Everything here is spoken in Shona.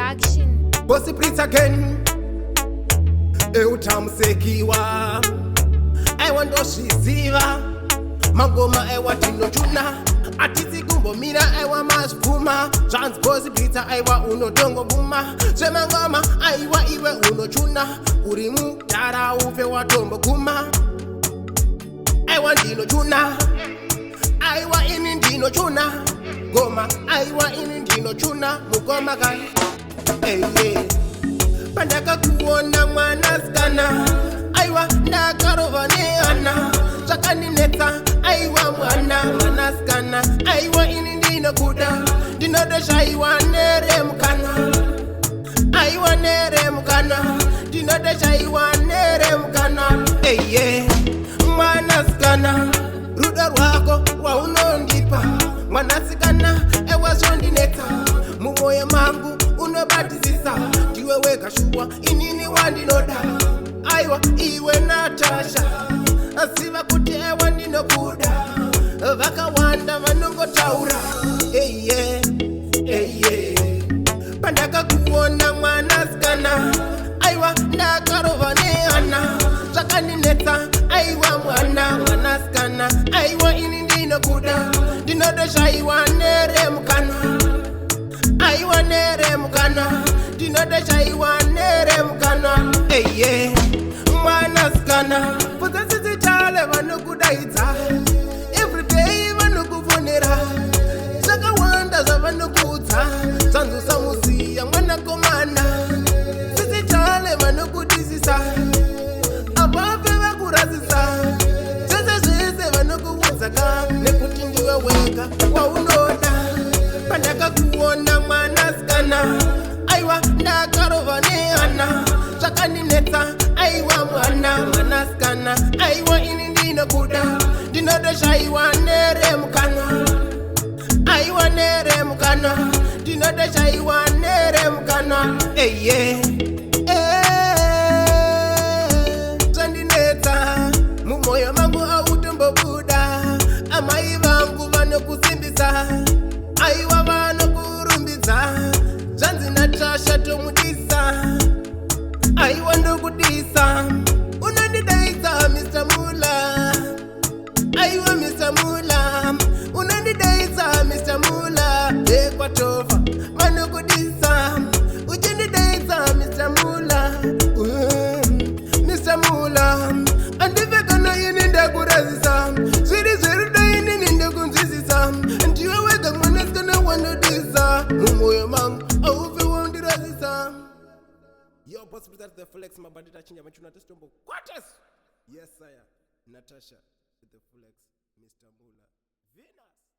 production. Bossy Britsa again. Eutamsekiwa. I want to shiziva. Mangoma I want to no tuna. Atiti gumbo mina I want mas puma. Trans Bossy Britsa I want uno dongo buma. Semangoma I want iwe uno tuna. Urimu dara ufe wa tombo kuma. I want dino tuna. I want in dino tuna. Goma I want in dino tuna. Mugoma gan. Hey yeah. Pandaka kuona Manasikana. Aiwa ndakarovane ana. Chakani neta. Aiwa mwana Manasikana. Aiwa ini ndino kuda. Dinodesha aiwa nere mukana. Aiwa nere mukana. Dinodesha aiwa nere mukana. Hey yeah. Manasikana. Ruda rwako wa unondipa. Manasikana ewa sondineta. Mumoya mangu unobatizisa. Diwe weka shuwa inini wandinoda. Aiwa iwe Natasha. Asiva kuti ewa ndino kuda. Vaka wanda vanongo taura. Hey yeah, hey yeah. Pandaka kuona Manasikana. Aiwa ndakarovane ana. Chakani neta. Aiwa mwana Manasikana. Aiwa ini ndino kuda. Dinodesha aiwa nere mukana. Aiwa nere mukana. Dinodesha aiwa nere mukana. Hey yeah. Manasikana. Potensisi chale vanukudaita. Every day vanukufonera. Chaka wanda za vanukuta. Zanzu samusia mwana komana. Sisi chale vanukudisisa. Abafe vakurazisa. Sese vanukuwazaka. Nekuti ndiwe weka wa unoda. Pandaka kuona Manasikana. Aiwa ndakarovane ana. Chakani neta. Aiwa mwana Manasikana. Aiwa ini ndino kuda. Dinodesha aiwa nere mukana. Aiwa nere mukana. Dinodesha aiwa nere mukana. Hey yeah. Zandineta. Mumoyo mangu autumbo buda. Amai vangu vanokusimbisa. Aiwa vanokurumbiza. Zanzi Natasha tomudisa. Aiwa ndokudisa. Unandidaisa Mr. Mula. Aiwa Mr. Mula. Unandidaisa Mr. Mula. Ekwa tova vanokudisa. Uchindidaisa Mr. Mula. Mr. Mula. Andivekana yini ndakurazisa. Zviri daini nindakunzwisisa. Ndiwe wega Manasikana wanodisa. Mumoyo mangu aufe wandirazisa. Yo, Bossy Britsa the flex, my body touching your tuna testombo. Quarters! Yes, sire. Natasha with the flex, Mr. Mula. Venus!